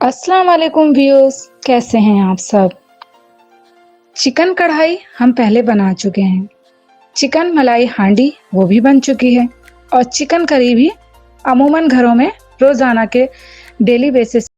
अस्सलाम वालेकुम व्यूअर्स, कैसे हैं आप सब। चिकन कढ़ाई हम पहले बना चुके हैं। चिकन मलाई हांडी वो भी बन चुकी है और चिकन करी भी अमूमन घरों में रोजाना के डेली बेसिस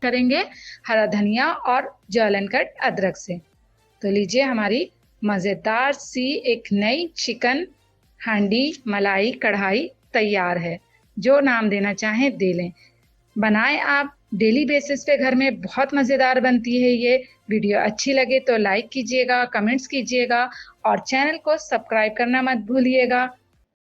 करेंगे हरा धनिया और जालन कट अदरक से। तो लीजिए, हमारी मजेदार सी एक नई चिकन हांडी मलाई कढ़ाई तैयार है। जो नाम देना चाहें दे लें। बनाएं आप डेली बेसिस पे घर में, बहुत मजेदार बनती है ये। वीडियो अच्छी लगे तो लाइक कीजिएगा, कमेंट्स कीजिएगा और चैनल को सब्सक्राइब करना मत भूलिएगा।